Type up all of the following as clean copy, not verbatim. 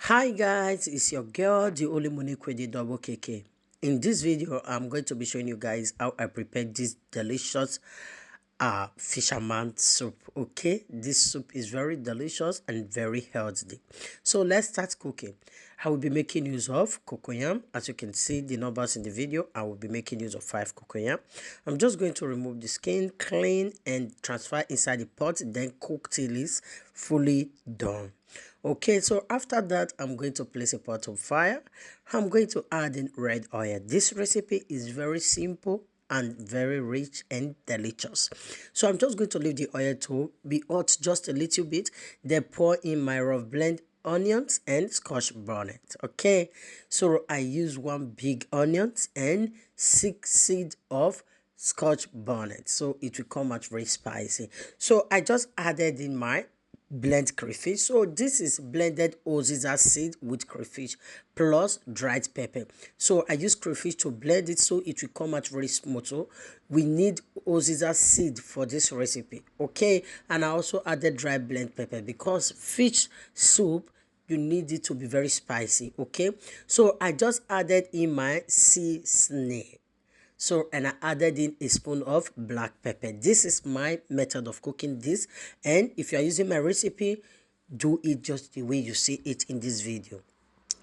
Hi guys, it's your girl, the only Monique with the double KK. In this video, I'm going to be showing you guys how I prepared this delicious fisherman soup. Okay, this soup is very delicious and very healthy. So let's start cooking. I will be making use of cocoyam. As you can see the numbers in the video, I will be making use of 5 cocoyam. I'm just going to remove the skin, clean and transfer inside the pot, then cook till it's fully done. Okay, so after that, I'm going to place a pot on fire. I'm going to add in red oil. This recipe is very simple and very rich and delicious. So I'm just going to leave the oil to be hot just a little bit, then pour in my rough blend onions and scotch bonnet. Okay, so I use 1 big onions and 6 seeds of scotch bonnet, so it will come out very spicy. So I just added in my blend crayfish. So this is blended oziza seed with crayfish plus dried pepper. So I use crayfish to blend it so it will come out very smooth. So we need oziza seed for this recipe. Okay, and I also added dry blend pepper because fish soup you need it to be very spicy. Okay, so I just added in my seasoning. So, and I added in a spoon of black pepper. This is my method of cooking this. And if you are using my recipe, do it just the way you see it in this video.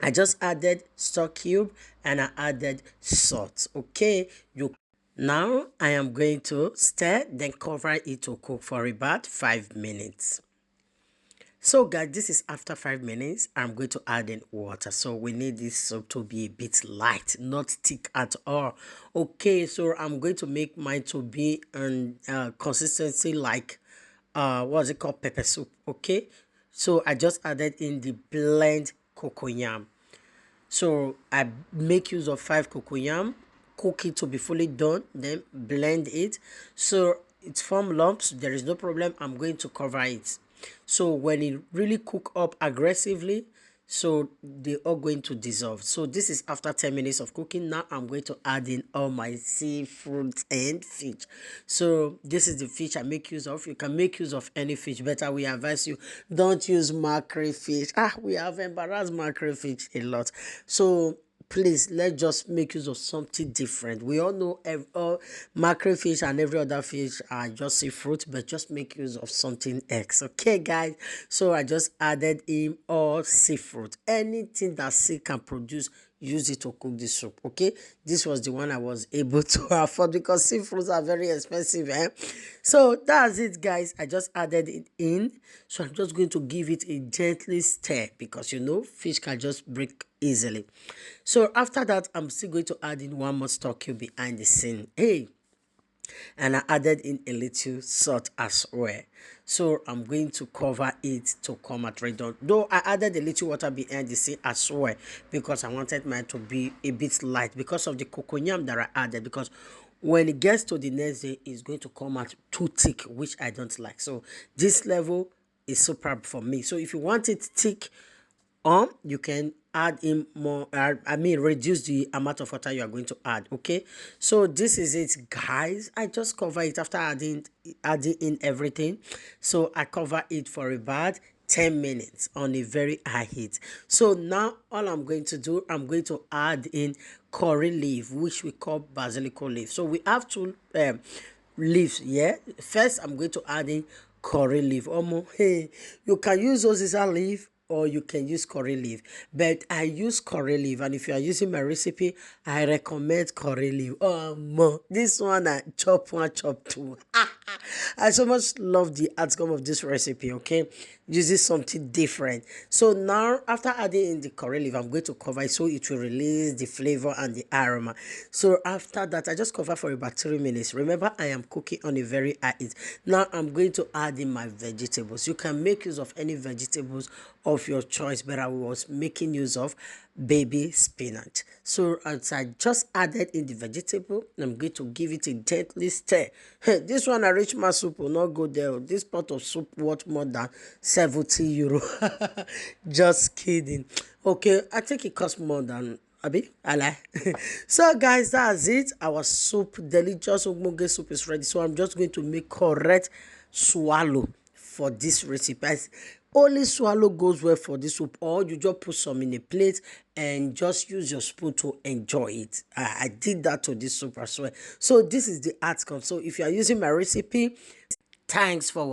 I just added stock cube and I added salt. Okay, now I am going to stir, then cover it to cook for about 5 minutes. So guys, this is after 5 minutes. I'm going to add in water. So we need this soup to be a bit light, not thick at all. Okay, so I'm going to make mine to be an consistency like what's it called, pepper soup. Okay, so I just added in the blend cocoyam. So I make use of 5 cocoyam, cook it to be fully done, then blend it. So it's form lumps, there is no problem. I'm going to cover it. So when it really cook up aggressively, so they are going to dissolve. So this is after 10 minutes of cooking. Now I'm going to add in all my seafood and fish. So this is the fish I make use of. You can make use of any fish. Better we advise you don't use mackerel fish. We have embarrassed mackerel fish a lot. So please, let's just make use of something different. We all know mackerel fish and every other fish are just seafood, but just make use of something else. Okay, guys? So I just added in all seafood. Anything that sea can produce, use it to cook this soup. Okay, this was the one I was able to afford because seafoods are very expensive. So that's it, guys. I just added it in. So I'm just going to give it a gently stir because you know fish can just break easily. So after that, I'm still going to add in 1 more stock cube behind the scene. And I added in a little salt as well. So I'm going to cover it to come at right done. Though I added a little water behind the scene as well because I wanted mine to be a bit light because of the cocoyam that I added. Because when it gets to the next day, it's going to come out too thick, which I don't like. So this level is superb for me. So if you want it thick, you can add in more, reduce the amount of water you are going to add. Okay, so this is it, guys. I just cover it after adding in everything. So I cover it for about 10 minutes on a very high heat. So now all I'm going to do, I'm going to add in curry leaf, which we call basilico leaf. So we have 2 leaves. Yeah, first I'm going to add in curry leaf. Hey, you can use oziza leaf or you can use curry leaf, but I use curry leaf, and if you are using my recipe, I recommend curry leaf. This one I chop 1, chop 2. I so much love the outcome of this recipe. Okay, using something different. So now after adding in the curry leaf, I'm going to cover it so it will release the flavor and the aroma. So after that, I just cover for about 3 minutes. Remember, I am cooking on a very high heat. Now I'm going to add in my vegetables. You can make use of any vegetables of your choice, but I was making use of baby spinach. So as I just added in the vegetable, I'm going to give it a gently stir. This one a rich man soup will not go there. This pot of soup worth more than 70 euro. Just kidding. Okay, I think it costs more than Abi, I lie. So guys, that's it. Our soup, delicious ogboge soup is ready. So I'm just going to make correct swallow for this recipe. Only swallow goes well for this soup, or you just put some in a plate and just use your spoon to enjoy it. I did that to this soup as well. So this is the outcome. So if you are using my recipe, thanks for watching.